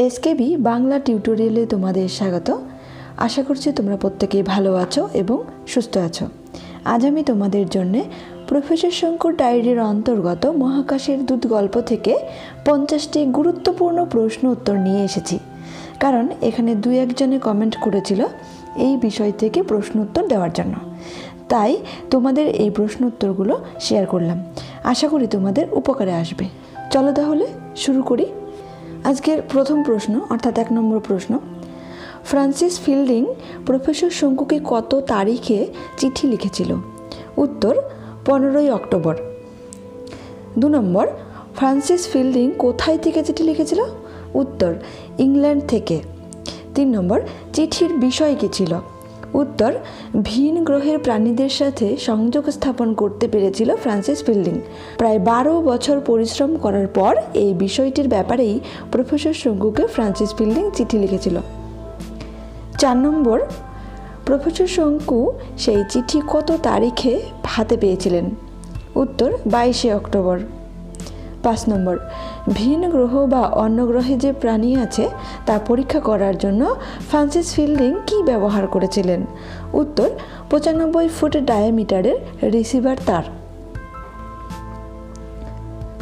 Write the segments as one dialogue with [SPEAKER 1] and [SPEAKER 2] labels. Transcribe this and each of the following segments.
[SPEAKER 1] SKB Bangla টিউটোরিয়ালে তোমাদের স্বাগত। আশা করছি তোমরা প্রত্যেকেই ভালো আছো এবং সুস্থ আছো। আজ আমি তোমাদের জন্য প্রফেসর শঙ্কুর ডায়েরির অন্তর্গত মহাকাশের দূত গল্প থেকে 50টি গুরুত্বপূর্ণ প্রশ্ন উত্তর নিয়ে এসেছি, কারণ এখানে দুই একজনে কমেন্ট করেছিল এই বিষয় থেকে প্রশ্ন উত্তর দেওয়ার জন্য। তাই তোমাদের এই প্রশ্ন উত্তরগুলো শেয়ার করলাম। আশা করি তোমাদের উপকারে আসবে। চলো তাহলে শুরু করি। আজকের প্রথম প্রশ্ন অর্থাৎ 1 নম্বর প্রশ্ন, ফ্রান্সিস ফিল্ডিং প্রফেসর শঙ্কুকে কত তারিখে চিঠি লিখেছিল? উত্তর 15ই অক্টোবর। 2 নম্বর, ফ্রান্সিস ফিল্ডিং কোথায় থেকে চিঠি লিখেছিল? উত্তর ইংল্যান্ড থেকে। 3 নম্বর, চিঠির বিষয় কী ছিল? উত্তর ভিন গ্রহের প্রাণীদের সাথে সংযোগ স্থাপন করতে পেরেছিল ফ্রান্সিস ফিল্ডিং। প্রায় 12 বছর পরিশ্রম করার পর এই বিষয়টির ব্যাপারেই প্রফেসর শঙ্কুকে ফ্রান্সিস ফিল্ডিং চিঠি লিখেছিল। 4 নম্বর, প্রফেসর শঙ্কু সেই চিঠি কত তারিখে হাতে পেয়েছিলেন? উত্তর 22শে অক্টোবর। 5 নম্বর, ভিন গ্রহ বা অন্য গ্রহে যে প্রাণী আছে তা পরীক্ষা করার জন্য ফ্রান্সিস ফিল্ডিং কী ব্যবহার করেছিলেন? উত্তর 95 ফুট ডায়ামিটারের রিসিভার তার।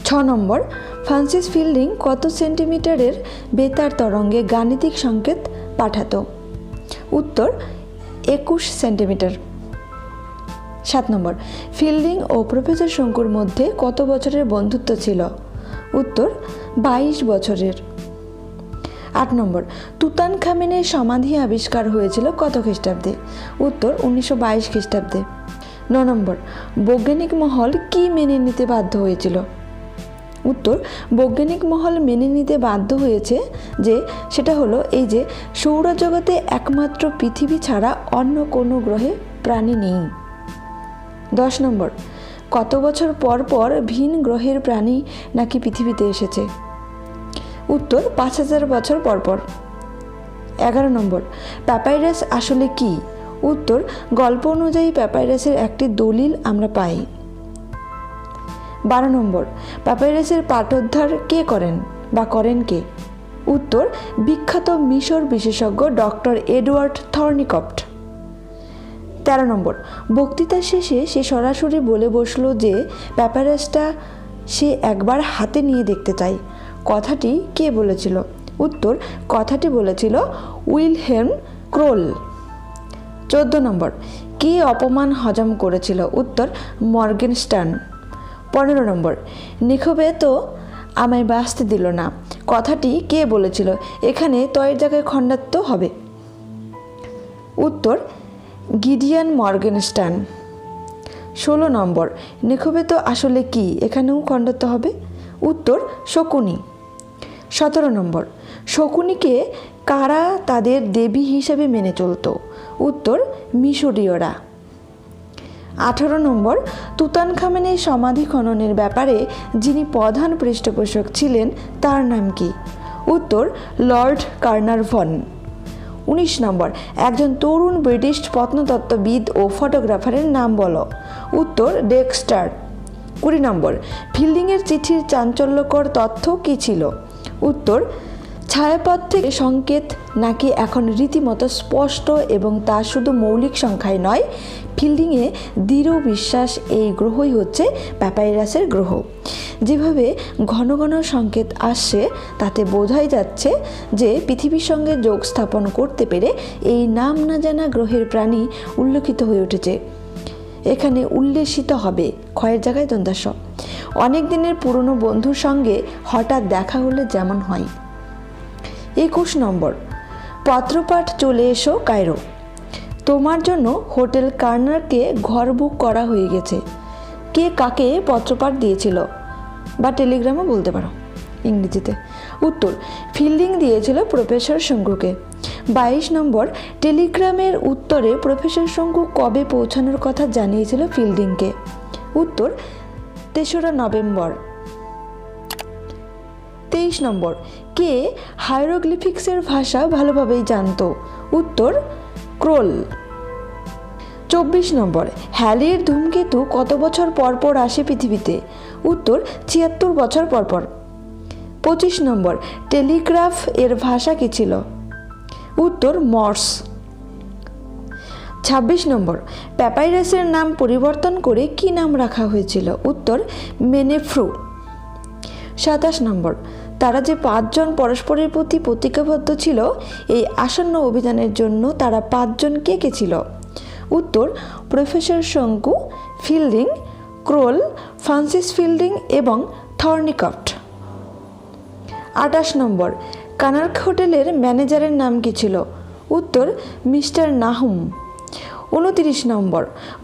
[SPEAKER 1] 6 নম্বর, ফ্রান্সিস ফিল্ডিং কত সেন্টিমিটারের বেতার তরঙ্গে গাণিতিক সংকেত পাঠাতো? উত্তর 21 সেন্টিমিটার। 7 নম্বর, ফিল্ডিং ও প্রফেসর শঙ্কুর মধ্যে কত বছরের বন্ধুত্ব ছিল? উত্তর 22 বছরের। 8 নম্বর, তুতানখামেনের সমাধি আবিষ্কার হয়েছিল কত খ্রিস্টাব্দে? উত্তর 1922 খ্রিস্টাব্দে। 9 নম্বর, বৈজ্ঞানিক মহল কি মেনে নিতে বাধ্য হয়েছিল? উত্তর বৈজ্ঞানিক মহল মেনে নিতে বাধ্য হয়েছে যে সেটা হলো এই যে সৌরজগতে একমাত্র পৃথিবী ছাড়া অন্য কোনো গ্রহে প্রাণী নেই। 10 নম্বর, কত বছর পর পর ভিন গ্রহের প্রাণী নাকি পৃথিবীতে এসেছে? উত্তর 5000 বছর পর পর। 11 নম্বর, প্যাপাইরাস আসলে কি? উত্তর গল্প অনুযায়ী প্যাপাইরাসের একটি দলিল আমরা পাই। 12 নম্বর, প্যাপাইরাসের পাঠোদ্ধার কে করেন বা করেন কে? উত্তর বিখ্যাত মিশর বিশেষজ্ঞ ডক্টর এডওয়ার্ড থর্নিকফট। 13 নম্বর, বক্তৃতার শেষে সে সরাসরি বলে বসলো যে প্যাপাইরাসটা সে একবার হাতে নিয়ে দেখতে চায়। কথাটি কে বলেছিল? উত্তর কথাটি বলেছিল উইলহেম ক্রোল। 14 নম্বর, কে অপমান হজম করেছিল? উত্তর মর্গেনস্টার্ন। 15 নম্বর, নিখোবে তো আমায় বাঁচতে দিল না। কথাটি কে বলেছিল? এখানে তয়ের জায়গায় খণ্ডাত্ব হবে। উত্তর গিডিয়ান মর্গেনস্টার্ন। 16 নম্বর, নিখোবে তো আসলে কি? এখানেও খণ্ডাত্ব হবে। উত্তর শকুনি। 17 নম্বর, শকুনিকে কারা তাদের দেবী হিসেবে মেনে চলত? উত্তর মিশরীয়রা। 18 নম্বর, তুতানখামেনের সমাধি খননের ব্যাপারে যিনি প্রধান পৃষ্ঠপোষক ছিলেন তার নাম কি? উত্তর লর্ড কার্নারভন। 19 নম্বর, একজন তরুণ ব্রিটিশ প্রত্নতত্ত্ববিদ ও ফটোগ্রাফারের নাম বলো। উত্তর ডেক্সটার। 20 নম্বর, ফিল্ডিংয়ের চিঠির চাঞ্চল্যকর তথ্য কী ছিল? উত্তর ছায়াপথ থেকে সংকেত নাকি এখন রীতিমতো স্পষ্ট এবং তা শুধু মৌলিক সংখ্যায় নয়। ফিল্ডিংয়ে দৃঢ় বিশ্বাস এই গ্রহই হচ্ছে প্যাপাইরাসের গ্রহ। যেভাবে ঘন ঘন সংকেত আসছে তাতে বোঝাই যাচ্ছে যে পৃথিবীর সঙ্গে যোগ স্থাপন করতে পেরে এই নাম না জানা গ্রহের প্রাণী উল্লেখিত হয়ে উঠেছে। এখানে উল্লেখিত হবে ক্ষয়ের জায়গায় দন্তাস। অনেক দিনের পুরনো বন্ধুর সঙ্গে হঠাৎ দেখা হলে যেমন হয়। 21 নম্বর, পত্রপাঠ চলে এসো কায়রো। তোমার জন্য হোটেল কার্নারকে ঘর বুক করা হয়ে গেছে। কে কাকে পত্রপাঠ দিয়েছিল বা টেলিগ্রামও বলতে পারো ইংরেজিতে? উত্তর ফিল্ডিং দিয়েছিল প্রফেসর শঙ্কুকে। 22 নম্বর, টেলিগ্রামের উত্তরে প্রফেসর শঙ্কু কবে পৌঁছানোর কথা জানিয়েছিল ফিল্ডিংকে? উত্তর 3রা নভেম্বর। 23 নম্বর, কে হাইরোগ্লিফিক্সের ভাষা ভালোভাবেই জানতো? উত্তর ক্রোল। 24 নম্বর, হ্যালির ধূমকেতু কত বছর পর পর আসে পৃথিবীতে? উত্তর 76 বছর পর পর। 25 নম্বর, টেলিগ্রাফ এর ভাষা কি ছিল? উত্তর মর্স। 26 নম্বর, প্যাপাইরাসের নাম পরিবর্তন করে কি নাম রাখা হয়েছিল? উত্তর মেনেফ্রু। 27 নম্বর, তারা যে 5 জন পরস্পরের প্রতি প্রতিজ্ঞাবদ্ধ ছিল এই আসন্ন অভিযানের জন্য, তারা 5 জন কে কে ছিল? উত্তর প্রফেসর শঙ্কু, ফিল্ডিং, ক্রোল, ফ্রান্সিস ফিল্ডিং এবং থর্নিকট। 28 নম্বর, কানার্ক হোটেলের ম্যানেজারের নাম কি ছিল? উত্তর মিস্টার নাহুম। 29 নম্বর,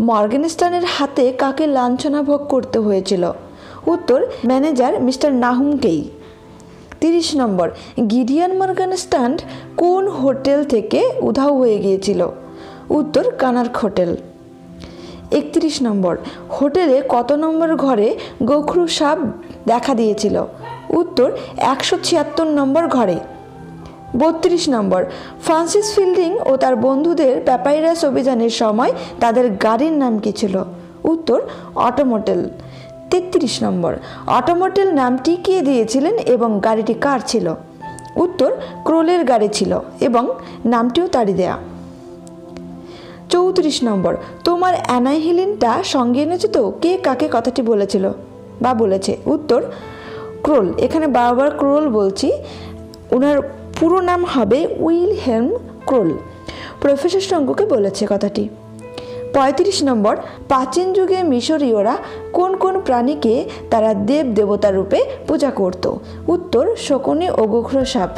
[SPEAKER 1] মর্গেনস্টানের হাতে কাকে লাঞ্ছনা ভোগ করতে হয়েছিল? উত্তর ম্যানেজার মিস্টার নাহুমকেই। 30 নম্বর, গিডিয়ান মর্গেনস্টান কোন হোটেল থেকে উধাও হয়ে গিয়েছিল? উত্তর কানার্ক হোটেল। 31 নম্বর, হোটেলে কত নম্বর ঘরে গোখরু সাপ দেখা দিয়েছিল? উত্তর 176 নম্বর ঘরে। 32 নম্বর, ফ্রান্সিস ফিল্ডিং ও তার বন্ধুদের প্যাপাইরাস অভিযানের সময় তাদের গাড়ির নাম কি ছিল? উত্তর অটোমোটেল। 33 নম্বর, অটোমোটেল নামটি কে দিয়েছিলেন এবং গাড়িটি কার ছিল? উত্তর ক্রোলের গাড়ি ছিল এবং নামটিও তারই দেয়া। 34 নম্বর, তোমার অ্যানাহিলিনটা সঙ্গে এনেছে তো? কে কাকে কথাটি বলেছিল বা বলেছে? উত্তর ক্রোল। এখানে বারবার ক্রোল বলছি, ওনার পুরো নাম হবে উইলহেলম ক্রোল। প্রফেসর শঙ্কুকে বলেছে কথাটি। 35 নম্বর, প্রাচীন যুগে মিশরীয়রা কোন কোন প্রাণীকে তারা দেব দেবতা রূপে পূজা করত? উত্তর শকুনি ও গোখরো সাপ।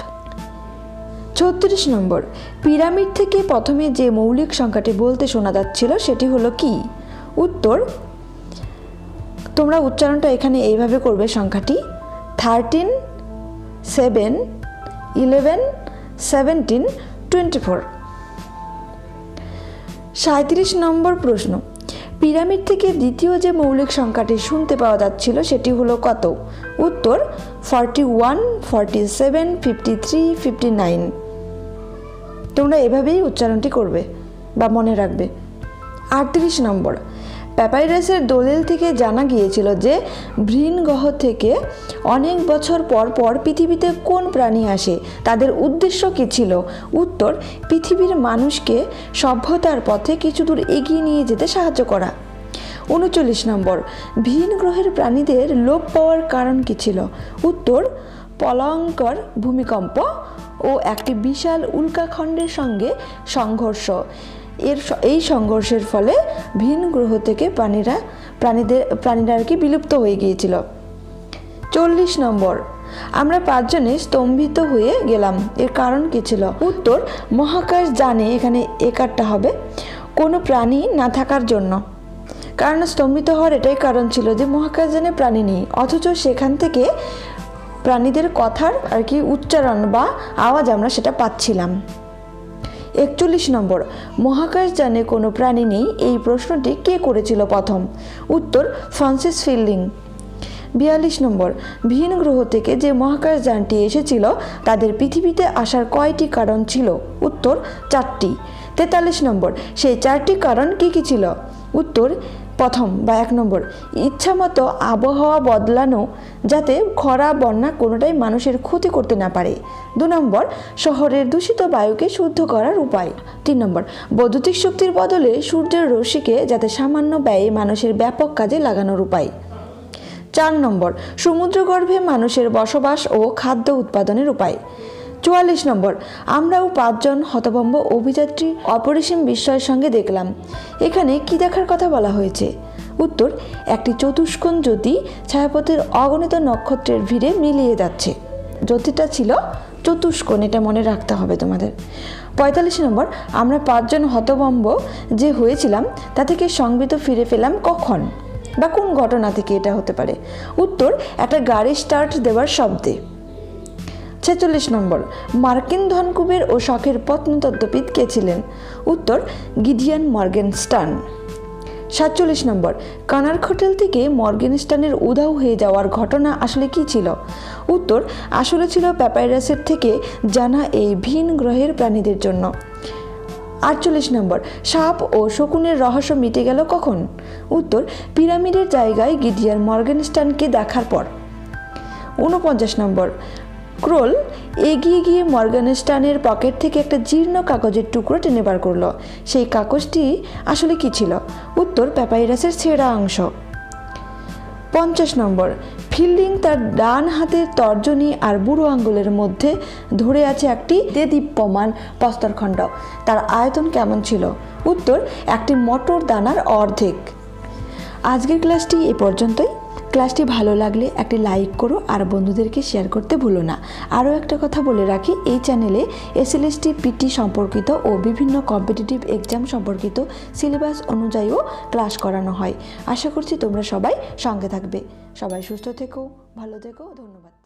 [SPEAKER 1] 36 নম্বর, পিরামিড থেকে প্রথমে যে মৌলিক সংখ্যাটি বলতে শোনা যাচ্ছিল সেটি হলো কি? উত্তর, তোমরা উচ্চারণটা এখানে এইভাবে করবে, সংখ্যাটি 13, 7, 11, 17, 24। 37 নম্বর প্রশ্ন, পিরামিড থেকে দ্বিতীয় যে মৌলিক সংখ্যাটি শুনতে পাওয়া যাচ্ছিল সেটি হলো কত? উত্তর 41, 47, 53, 59। তোমরা এভাবেই উচ্চারণটি করবে বা মনে রাখবে। 38 নম্বর, প্যাপাইরাসের দলিল থেকে জানা গিয়েছিল যে ভিন গ্রহ থেকে অনেক বছর পর পর পৃথিবীতে কোন প্রাণী আসে? তাদের উদ্দেশ্য কী ছিল? উত্তর পৃথিবীর মানুষকে সভ্যতার পথে কিছু দূর এগিয়ে নিয়ে যেতে সাহায্য করা। 39 নম্বর, ভিন গ্রহের প্রাণীদের লোপ পাওয়ার কারণ কী ছিল? উত্তর প্রলয়ঙ্কর ভূমিকম্প ও একটি বিশাল উল্কাখণ্ডের সঙ্গে সংঘর্ষ। এই সংঘর্ষের ফলে ভিন গ্রহ থেকে প্রাণীরা আর কি বিলুপ্ত হয়ে গিয়েছিল। 40 নম্বর, আমরা 5 জনে স্তম্ভিত হয়ে গেলাম, এর কারণ কি ছিল? উত্তর মহাকাশ যানে, এখানে একারটা হবে, কোনো প্রাণী না থাকার জন্য। কারণ স্তম্ভিত হওয়ার এটাই কারণ ছিল যে মহাকাশ যানে প্রাণী নেই, অথচ সেখান থেকে প্রাণীদের কথার আর কি উচ্চারণ বা আওয়াজ আমরা সেটা পাচ্ছিলাম। 41 নম্বর, মহাকাশযানে কোনো প্রাণী নেই, এই প্রশ্নটি কে করেছিল প্রথম? উত্তর ফ্রান্সিস ফিল্ডিং। 42 নম্বর, ভিন গ্রহ থেকে যে মহাকাশযানটি এসেছিল তাদের পৃথিবীতে আসার কয়টি কারণ ছিল? উত্তর 4টি। 43 নম্বর, সেই 4টি কারণ কি কি ছিল? উত্তর প্রথম বা 1 নম্বর, ইচ্ছামতো আবহাওয়া বদলানো যাতে খরা বন্যা কোনোটাই মানুষের ক্ষতি করতে না পারে। 2 নম্বর, শহরের দূষিত বায়ুকে শুদ্ধ করার উপায়। 3 নম্বর, বৈদ্যুতিক শক্তির বদলে সূর্যের রশ্মিকে যাতে সামান্য ব্যয়ে মানুষের ব্যাপক কাজে লাগানোর উপায়। 4 নম্বর, সমুদ্রগর্ভে মানুষের বসবাস ও খাদ্য উৎপাদনের উপায়। 44 নম্বর, আমরাও 5 জন হতভম্ব অভিযাত্রী অপরিসীম বিস্ময়ের সঙ্গে দেখলাম। এখানে কি দেখার কথা বলা হয়েছে? উত্তর একটি চতুষ্কোণ জ্যোতি ছায়াপথের অগণিত নক্ষত্রের ভিড়ে মিলিয়ে যাচ্ছে। জ্যোতিটা ছিল চতুষ্কোণ, এটা মনে রাখতে হবে তোমাদের। 45 নম্বর, আমরা 5 জন হতভম্ব যে হয়েছিলাম তা থেকে সংবিত ফিরে পেলাম কখন বা কোন ঘটনা থেকে এটা হতে পারে? উত্তর একটা গাড়ি স্টার্ট দেওয়ার শব্দে। 46 নম্বর, মার্কিন ধনকুবের ও শখের প্রত্নতত্ত্ববিদ কে ছিলেন? উত্তর গিডিয়ান মর্গেনস্টান। 47 নম্বর, কানার্ক হোটেল থেকে মর্গেনস্টানের উধাও হয়ে যাওয়ার ঘটনা আসলে কি ছিল? উত্তর আসলে ছিল প্যাপাইরাসের থেকে জানা এই ভিন গ্রহের প্রাণীদের জন্য। 48 নম্বর, সাপ ও শকুনের রহস্য মিটে গেল কখন? উত্তর পিরামিডের জায়গায় গিডিয়ান মর্গেনস্টানকে দেখার পর। 49 নম্বর, ক্রোল এগিয়ে গিয়ে মর্গানস্টানের পকেট থেকে একটা জীর্ণ কাগজের টুকরো টেনে বার করলো। সেই কাগজটি আসলে কি ছিল? উত্তর, প্যাপাইরাসের ছেঁড়া অংশ। 50 নম্বর, ফিল্ডিং তার ডান হাতের তর্জনী আর বুড়ো আঙ্গুলের মধ্যে ধরে আছে একটি দেদীপ্যমান প্রস্তরখণ্ড। তার আয়তন কেমন ছিল? উত্তর, একটি মটর দানার অর্ধেক। আজকের ক্লাসটি এ পর্যন্তই। ক্লাসটি ভালো লাগলে একটি লাইক করো আর বন্ধুদেরকে শেয়ার করতে ভুলো না। আরও একটা কথা বলে রাখি, এই চ্যানেলে SLST পিটি সম্পর্কিত ও বিভিন্ন কম্পিটিটিভ এক্সাম সম্পর্কিত সিলেবাস অনুযায়ীও ক্লাস করানো হয়। আশা করছি তোমরা সবাই সঙ্গে থাকবে। সবাই সুস্থ থেকো, ভালো থেকো, ধন্যবাদ।